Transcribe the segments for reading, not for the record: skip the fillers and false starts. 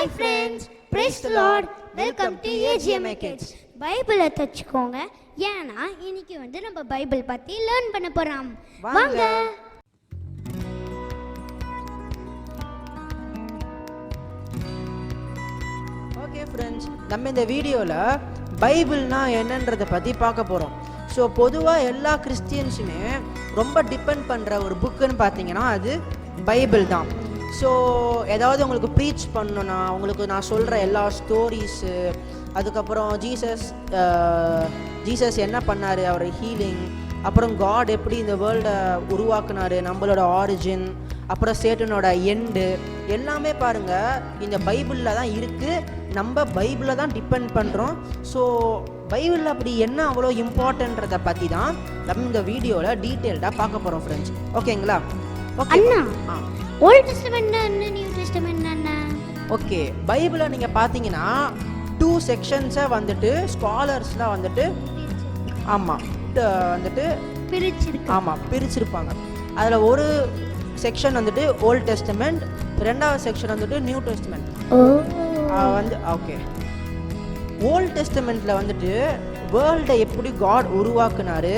Hi friends, praise the Lord. Welcome to AGMI Kids. பைபிளை தச்சுக்கோங்க. ஏன்னா இன்னைக்கு நம்ம பைபிள் பத்தி லேர்ன் பண்ண போறோம். வாங்க. ஓகே ஃப்ரெண்ட்ஸ், நம்ம இந்த வீடியோவில் பைபிள்னா என்னன்றதை பற்றி பார்க்க போகிறோம். ஸோ பொதுவாக எல்லா கிறிஸ்டியன்ஸுமே ரொம்ப டிபெண்ட் பண்ணுற ஒரு புக்குன்னு பார்த்தீங்கன்னா அது பைபிள் தான். ஸோ ஏதாவது உங்களுக்கு ப்ரீச் பண்ணணுன்னா உங்களுக்கு நான் சொல்கிற எல்லா ஸ்டோரிஸு, அதுக்கப்புறம் ஜீசஸ் என்ன பண்ணார், அவர் ஹீலிங், அப்புறம் காட் எப்படி இந்த வேர்ல்டை உருவாக்குனார், நம்மளோட ஆரிஜின், அப்புறம் சேட்டனோட எண்டு எல்லாமே பாருங்கள் இந்த பைபிளில் தான் இருக்குது. நம்ம பைபிளை தான் டிபெண்ட் பண்ணுறோம். ஸோ பைபிளில் அப்படி என்ன அவ்வளோ இம்பார்ட்டன்றதை பற்றி தான் நம்ம இந்த வீடியோவில் டீட்டெயில்டாக பார்க்க போகிறோம் ஃப்ரெண்ட்ஸ். ஓகேங்களா? ஓகே. ஓல்ட் டெஸ்டமென்ட் என்ன, நியூ டெஸ்டமென்ட் என்ன? ஓகே, பைபிளை நீங்கள் பார்த்தீங்கன்னா 2 செக்ஷன்ஸை ஸ்காலர்ஸ்லாம் பிரிச்சிருப்பாங்க. அதில் ஒரு செக்ஷன் ஓல்ட் டெஸ்டமெண்ட், ரெண்டாவது section new testament. Okay, old டெஸ்டமெண்ட்டில் வேர்ல்டை எப்படி காட் உருவாக்குனாரு,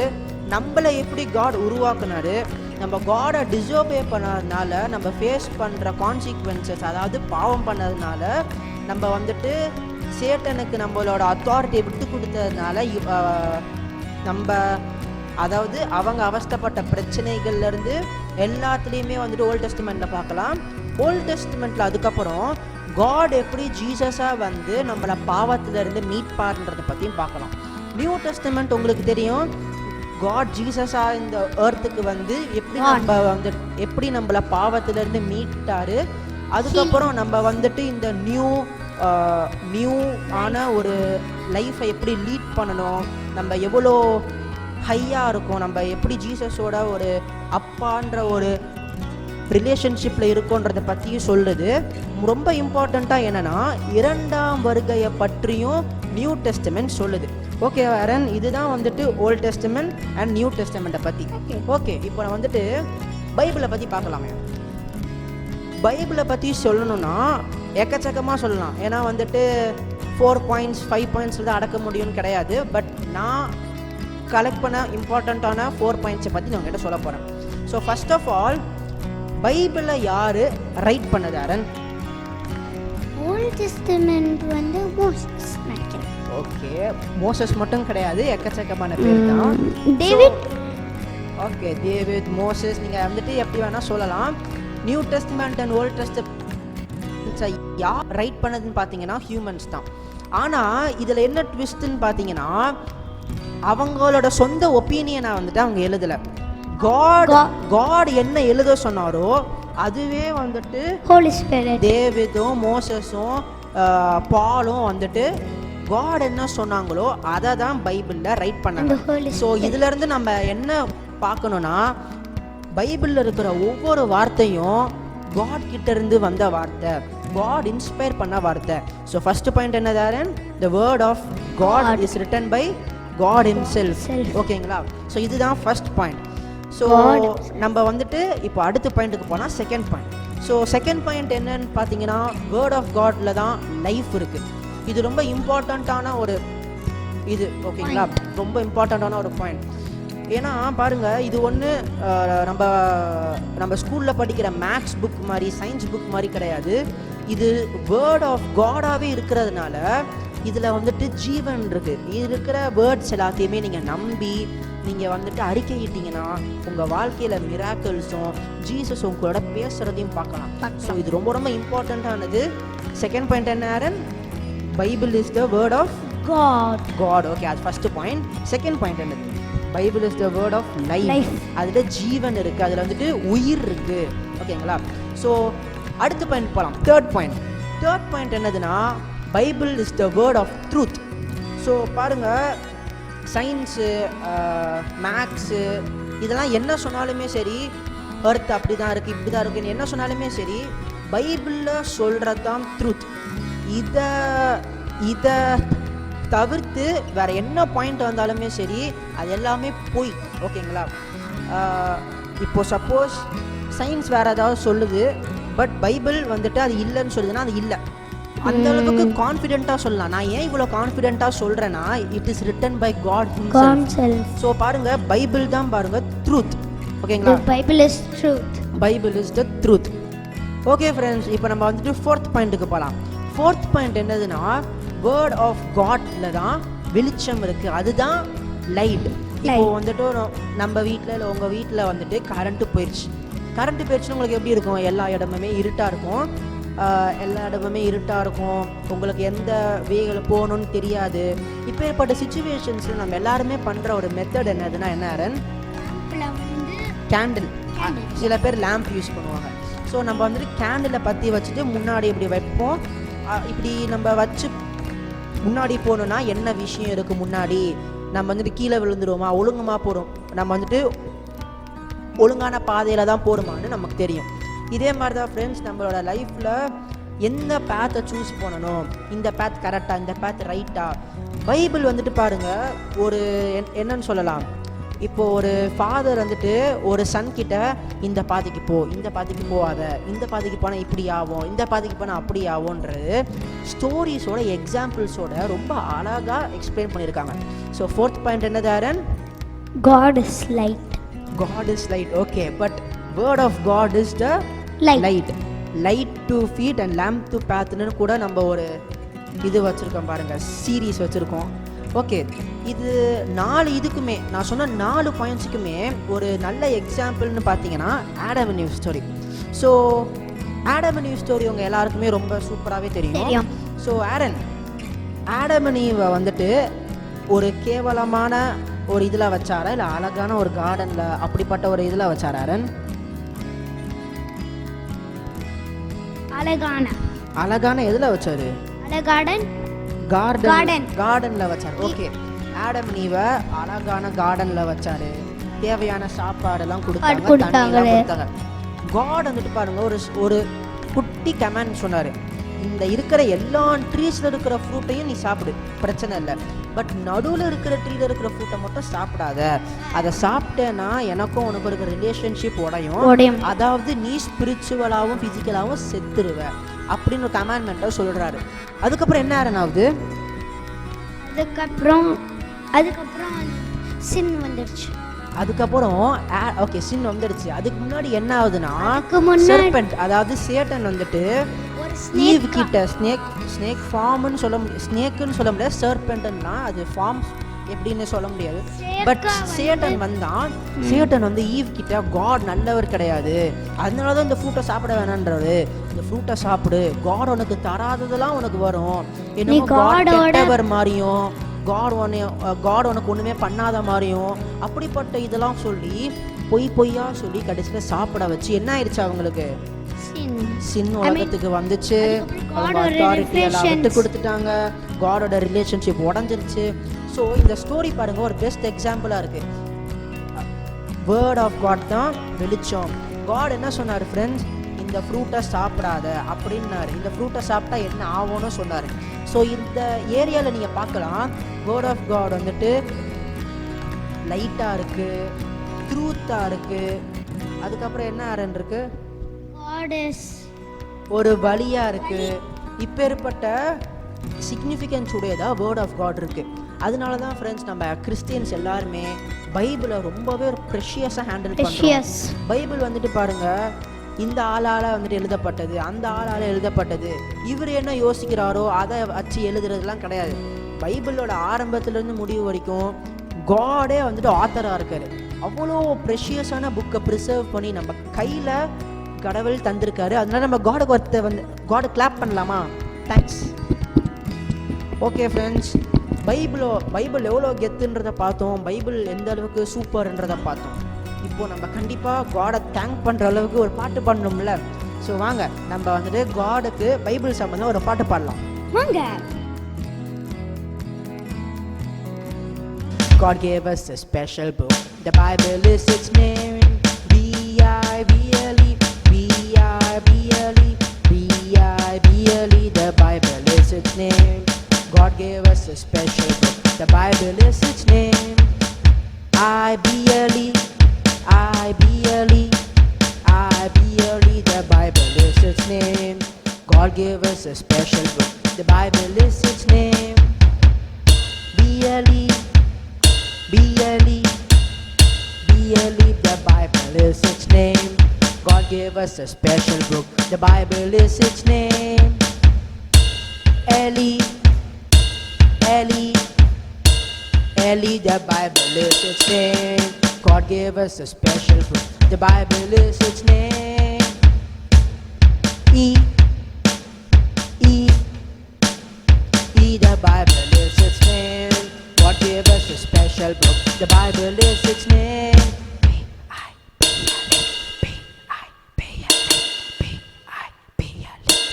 நம்மளை எப்படி காட் உருவாக்குனாரு, நம்ம காடை டிசோபே பண்ணதுனால நம்ம ஃபேஸ் பண்ணுற கான்சிக்வன்சஸ், அதாவது பாவம் பண்ணதுனால நம்ம சேட்டனுக்கு நம்மளோட அத்தாரிட்டியை விட்டு கொடுத்ததுனால நம்ம அதாவது அவங்க அவஸ்தப்பட்ட பிரச்சனைகள்லேருந்து எல்லாத்துலேயுமே ஓல்ட் டெஸ்டமெண்ட்டில் பார்க்கலாம். ஓல்ட் டெஸ்டமெண்ட்டில் அதுக்கப்புறம் காட் எப்படி ஜீசஸாக நம்மளை பாவத்திலேருந்து மீட் பண்ணுறதை பற்றியும் பார்க்கலாம். நியூ டெஸ்டமெண்ட் உங்களுக்கு தெரியும், காட் ஜீசஸாக இந்த எர்த்துக்கு எப்படி நம்மளை பாவத்திலேருந்து மீட்டாரு. அதுக்கப்புறம் நம்ம இந்த நியூ ஆன ஒரு லைஃப்பை எப்படி லீட் பண்ணணும், நம்ம எவ்வளோ ஹையாக இருக்கும், நம்ம எப்படி ஜீசஸோட ஒரு அப்பான்ற ஒரு ரிலேஷன்ஷிப்பில் இருக்கோன்றதை பற்றியும் சொல்லுது. ரொம்ப இம்பார்ட்டண்ட்டாக என்னென்னா இரண்டாம் வருகையை பற்றியும் நியூ டெஸ்டமெண்ட் சொல்லுது. ஓகே வரன், இதுதான் ஓல்ட் டெஸ்டமெண்ட் அண்ட் நியூ டெஸ்டமெண்ட்டை பற்றி. ஓகே, இப்போ நான் பைபிளை பற்றி பார்க்கலாமே. பைபிளை பற்றி சொல்லணும்னா எக்கச்சக்கமாக சொல்லலாம். ஏன்னா 4 பாயிண்ட்ஸ் 5 பாயிண்ட்ஸில் தான் அடக்க முடியும்னு கிடையாது. பட் நான் கலெக்ட் பண்ண இம்பார்ட்டண்ட்டான 4 பாயிண்ட்ஸை பற்றி நான் உங்கள்கிட்ட சொல்ல போகிறேன். ஸோ ஃபர்ஸ்ட் ஆஃப் ஆல், பைபிளை யார் ரைட் பண்ணது அரன்? ஓல்ட் டெஸ்டமெண்ட் மோசஸ் நினைக்கிறேன். ஓகே, மோசஸ் மட்டும் கிடையாது, எக்கச்சக்கமான பேர் தான். டேவிட். ஓகே, டேவிட், மோசஸ், நீங்கள் எப்படி வேணால் சொல்லலாம். New testament and volt testament யார் ரைட் பண்ணதுன்னு பார்த்தீங்கன்னா ஹியூமன்ஸ் தான். ஆனால் இதில் என்ன ட்விஸ்ட்டுன்னு பார்த்தீங்கன்னா அவங்களோட சொந்த ஒப்பீனியனை அவங்க எழுதலை. காட் என்ன எழுத சொன்னாரோ அதுவே ஹோலி ஸ்பிரிட், டேவிடும் மோசஸும் பாலும் காட் என்ன சொன்னாங்களோ அதை தான் பைபிளில் ரைட் பண்ணாங்க. ஸோ இதிலேருந்து நம்ம என்ன பார்க்கணுன்னா, பைபிளில் இருக்கிற ஒவ்வொரு வார்த்தையும் காட் கிட்ட இருந்து வந்த வார்த்தை, காட் இன்ஸ்பயர் பண்ண வார்த்தை. ஸோ ஃபர்ஸ்ட் பாயிண்ட் என்ன தாரன்? The word of God is written by God himself. ஓகேங்களா? ஸோ இதுதான் ஃபர்ஸ்ட் பாயிண்ட். ஸோ நம்ம இப்போ அடுத்த பாயிண்ட்டுக்கு போனால் second point. So second point என்னன்னு பார்த்தீங்கன்னா, வேர்ட் ஆஃப் காட்ல தான் லைஃப் இருக்குது. இது ரொம்ப இம்பார்ட்டண்ட்டான ஒரு இது. ஓகேங்களா? ரொம்ப இம்பார்ட்டண்ட்டான ஒரு பாயிண்ட். ஏன்னா பாருங்கள், இது நம்ம ஸ்கூலில் படிக்கிற மேக்ஸ் புக் மாதிரி, சயின்ஸ் புக் மாதிரி கிடையாது. இது வேர்ட் ஆஃப் காடாகவே இருக்கிறதுனால இதில் ஜீவன் இருக்குது. இது இருக்கிற வேர்ட்ஸ் எல்லாத்தையுமே நீங்கள் நம்பி நீங்கள் அறிக்கையிட்டீங்கன்னா உங்கள் வாழ்க்கையில் மிராக்கிள்ஸும் ஜீசஸ் உங்களோட பேசுகிறதையும் பார்க்கலாம். ஸோ இது ரொம்ப ரொம்ப இம்பார்ட்டண்ட்டானது. செகண்ட் பாயிண்ட் என்ன Aaron? Bible is the word of God. Okay, அது ஃபர்ஸ்ட் பாயிண்ட். செகண்ட் பாயிண்ட் என்னது? Bible is the word of life. அதில் ஜீவன் இருக்குது, அதில் உயிர் இருக்குது. ஓகேங்களா? ஸோ அடுத்த பாயிண்ட் போகலாம். தேர்ட் பாயிண்ட் என்னதுன்னா, Bible is the word of truth. So பாருங்கள், சயின்ஸு, மேக்ஸு இதெல்லாம் என்ன சொன்னாலுமே சரி, எர்த் அப்படி தான் இருக்குது, இப்படி தான் இருக்குன்னு என்ன சொன்னாலுமே சரி, பைபிளில் சொல்கிறது தான் ட்ரூத். இதை தவிர்த்து வேறு என்ன பாயிண்ட் வந்தாலுமே சரி அது எல்லாமே போய். ஓகேங்களா? இப்போது சப்போஸ் சயின்ஸ் வேறு ஏதாவது சொல்லுது, பட் பைபிள் அது இல்லைன்னு சொல்லுதுன்னா அது இல்லை. அந்த அளவுக்கு கான்ஃபிடென்ட்டா சொல்லலாம். நான் ஏன் இவ்வளோ கான்ஃபிடென்ட்டா சொல்றேன்னா, it is written by God himself. So பாருங்க, பைபிள் தான் பாருங்க ட்ரூத். ஓகேங்களா? The Bible is truth. Bible is the truth. Okay friends, இப்போ நம்ம வந்துட்டு ஃபோர்த் பாயிண்ட்டுக்கு போகலாம். ஃபோர்த் பாயிண்ட் என்னதுன்னா, வேர்ட் ஆஃப் காட்ல தான் வெளிச்சம் இருக்கு, அதுதான் லைட். இப்போ வந்துட்டு நம்ம வீட்டில் இல்லை உங்கள் வீட்டில் வந்துட்டு கரண்ட்டு போயிடுச்சுன்னா உங்களுக்கு எப்படி இருக்கும்? எல்லா இடமுமே இருட்டாக இருக்கும். உங்களுக்கு எந்த வேகளை போகணும்னு தெரியாது. இப்போ ஏற்பட்ட சுச்சுவேஷன்ஸில் நம்ம எல்லாருமே பண்ணுற ஒரு மெத்தட் என்னதுன்னா என்ன ஆரன்? கேண்டில். சில பேர் லேம்ப் யூஸ் பண்ணுவாங்க. ஸோ நம்ம வந்துட்டு கேண்டிலை பற்றி வச்சுட்டு முன்னாடி இப்படி வைப்போம். இப்படி நம்ம வச்சு முன்னாடி போகணுன்னா என்ன விஷயம் இருக்குது முன்னாடி? நம்ம வந்துட்டு கீழே விழுந்துருவோமா, ஒழுங்குமா போகிறோம், நம்ம வந்துட்டு ஒழுங்கான பாதையில் தான் போகிறோமான்னு நமக்கு தெரியும். இதே மாதிரி தான் ஃப்ரெண்ட்ஸ், நம்மளோட லைஃப்பில் எந்த பேத்தை சூஸ் பண்ணணும், இந்த பேத் கரெக்டாக, இந்த பேத் ரைட்டாக. பைபிள் வந்துட்டு பாருங்கள், ஒரு என்னன்னு சொல்லலாம், இப்போது ஒரு ஃபாதர் வந்துட்டு ஒரு சன் கிட்ட இந்த பாதைக்கு போ, இந்த பாதைக்கு போகாத, இந்த பாதைக்கு போனால் இப்படி ஆகும், இந்த பாதைக்கு போனால் அப்படி ஆகும்ன்றது ஸ்டோரிஸோட எக்ஸாம்பிள்ஸோட ரொம்ப அழகாக எக்ஸ்பிளைன் பண்ணியிருக்காங்க. ஸோ ஃபோர்த் பாயிண்ட் என்னது Aaron? God is light. God is light. Okay, but word of God is the light. Light to feet and lamp to path னு கூட நம்ம ஒரு இது வச்சுருக்கோம் பாருங்கள், சீரீஸ் வச்சுருக்கோம். ஓகே, இது 4 இதுக்குமே நான் சொன்ன 4 பாயிண்ட்ஸுக்குமே ஒரு நல்ல எக்ஸாம்பிள்னு பார்த்தீங்கன்னா Adam and eve story. So Adam and eve story உங்கள் எல்லாருக்குமே ரொம்ப சூப்பராகவே தெரியும். ஸோ ஆடம் அண்ட் ஈவை வந்துட்டு ஒரு கேவலமான ஒரு இதில் வச்சாரா, இல்லை அழகான ஒரு கார்டனில் அப்படிப்பட்ட ஒரு இதில் வச்சாரா ஆரன்? அழகான எதில் வச்சாரு? கார்டன்ல வச்சாரு. ஓகே, ஆடம் நீவை அழகான கார்டன்ல வச்சாரு. தேவையான சாப்பாடெல்லாம் கொடுத்தாங்க, தண்ணியெல்லாம் கொடுத்தாங்க. காட் வந்துட்டு பாருங்க ஒரு குட்டி கமாண்ட் சொன்னாரு, இந்த இருக்கிற எல்லா ட்ரீஸ்ல இருக்கிற ஃப்ரூட்டையும் நீ சாப்பிடு, பிரச்சனை இல்லை, பட் நடுவில் இருக்கிற ட்ரீல இருக்கிற ஃப்ரூட்டை மட்டும் சாப்பிடாத. அதை சாப்பிட்டேன்னா எனக்கும் உனக்கு இருக்கிற ரிலேஷன்ஷிப் உடையும், அதாவது நீ ஸ்பிரிச்சுவலாகவும் ஃபிசிக்கலாகவும் செத்துருவ அப்படின்னு ஒரு கமாண்ட்மெண்ட்டை சொல்றாரு. அதுக்கப்புறம் என்ன ஆகுது? அதுக்கப்புறம் சின் வந்துடுச்சு. ஓகே, சின் வந்துடுச்சு. அதுக்கு முன்னாடி என்ன ஆகுதுன்னா, சர்பென்ட் அதாவது சேட்டன் வந்துட்டு ஈவ் கிட்ட ஸ்னேக் ஃபார்ம்னு சொல்ல முடியாது, ஸ்னேக்குன்னு சொல்ல முடியாது, சர்பென்ட்னா அது ஃபார்ம் எப்படின்னு சொல்ல முடியாது. பட் சேட்டன் வந்து ஈவ் கிட்ட காட் நல்லவர் கிடையாது, அதனால தான் இந்த ஃப்ரூட்டை சாப்பிட வேணான்றாரு. இந்த ஃப்ரூட்டை சாப்பிடு, காட் உனக்கு தராததெல்லாம் உனக்கு வரும், என்னமோ காட் கெட்டவர் மாதிரியும், காட் உனக்கு ஒன்றுமே பண்ணாத மாதிரியும் அப்படிப்பட்ட இதெல்லாம் சொல்லி பொய்யா சொல்லி கடைசியில் சாப்பிட வச்சு என்ன ஆயிடுச்சு, அவங்களுக்கு சின் உலகத்துக்கு வந்துச்சு. அவங்க அத்தாரிட்டி எல்லாம் விட்டு கொடுத்துட்டாங்க, காடோட ரிலேஷன்ஷிப் உடஞ்சிருச்சு. ஸோ இந்த ஸ்டோரி பாருங்க ஒரு பெஸ்ட் எக்ஸாம்பிளாக இருக்கு. வேர்ட் ஆஃப் காட் தான் வெளிச்சம். காட் என்ன சொன்னார் ஃப்ரெண்ட்ஸ்? இந்த ஃப்ரூட்டை சாப்பிடாத அப்படின்னாரு. இந்த ஃப்ரூட்டை சாப்பிட்டா என்ன ஆகும்னு சொன்னார். ஸோ இந்த ஏரியாவில் நீங்கள் பார்க்கலாம், வேர்ட் ஆஃப் காட் வந்துட்டு லைட்டாக இருக்குது, ட்ரூத்தாக இருக்குது. அதுக்கப்புறம் என்ன ஆரன் இருக்கு? ஒரு வழியாக இருக்குது. இப்பேற்பட்ட சிக்னிஃபிகன்ஸ் உடையதா வேர்ட் ஆஃப் காட் இருக்குது. அதனால தான் ஃப்ரெண்ட்ஸ் நம்ம கிறிஸ்டியன்ஸ் எல்லாருமே பைபிளை ரொம்பவே ஒரு ப்ரெஷியஸாக ஹேண்டில் பண்ணுறோம். பைபிள் வந்துட்டு பாருங்கள், இந்த ஆளால் வந்துட்டு எழுதப்பட்டது, அந்த ஆளால் எழுதப்பட்டது, இவர் என்ன யோசிக்கிறாரோ அதை வச்சு எழுதுறதுலாம் கிடையாது. பைபிளோட ஆரம்பத்துலேருந்து முடிவு வரைக்கும் காடே வந்துட்டு ஆத்தராக இருக்காரு. அவ்வளோ ப்ரெஷியஸான புக்கை ப்ரிசர்வ் பண்ணி நம்ம கையில் கடவுள் தந்திருக்காரு. அதனால நம்ம காடை கிளாப் பண்ணலாமா? தேங்க்ஸ். ஓகே ஃப்ரெண்ட்ஸ், பைபிள் எவ்வளோ கெத்துன்றதை பார்த்தோம், பைபிள் எந்த அளவுக்கு சூப்பர்ன்றதை பார்த்தோம். இப்போது நம்ம கண்டிப்பாக காடை தேங்க் பண்ணுற அளவுக்கு ஒரு பாட்டு பண்ணணும்ல. ஸோ வாங்க நம்ம வந்துட்டு காடுக்கு பைபிள் சம்பந்தம் ஒரு பாட்டு பாடலாம். வாங்க. God gave us a special book. The Bible is its name. B-I-B-L-E, B-I-B-L-E, B-I-B-L-E. The Bible is its name. God gave us a special book. The Bible is its name. I-B-L-E, I-B-L-E, I-B-L-E. The Bible is its name. God gave us a special special book. The Bible is its name. B-L-E, B-L-E, B-L-E, the Bible is its name. God gave us a special book. The Bible is its name. L-E, L-E, L-E, the Bible is its name. God gave us a special book. The Bible is its name. E, E, E, the Bible is its name. God gave us a special book. The Bible is its name.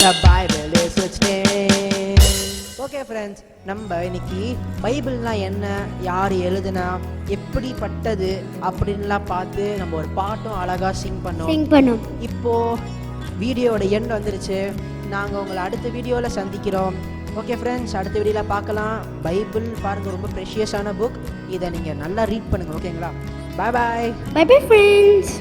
The Bible is its name. Okay friends, நம்ம இன்னைக்கு பைபிள்னா என்ன, யார் எழுதுனா, எப்படிப்பட்டது அப்படின்லாம் பார்த்து நம்ம ஒரு பாட்டும் அழகாக சிங் பண்ணோம். இப்போ வீடியோட எண்ட் வந்துருச்சு. நாங்கள் உங்களை அடுத்த வீடியோவில் சந்திக்கிறோம். ஓகே ஃப்ரெண்ட்ஸ், அடுத்த வீடியோவில் பார்க்கலாம். பைபிள் பாருங்கள், ரொம்ப ப்ரெஷியஸான புக். இதை நீங்கள் நல்லா ரீட் பண்ணுங்கள். ஓகேங்களா? Bye bye. Bye bye friends.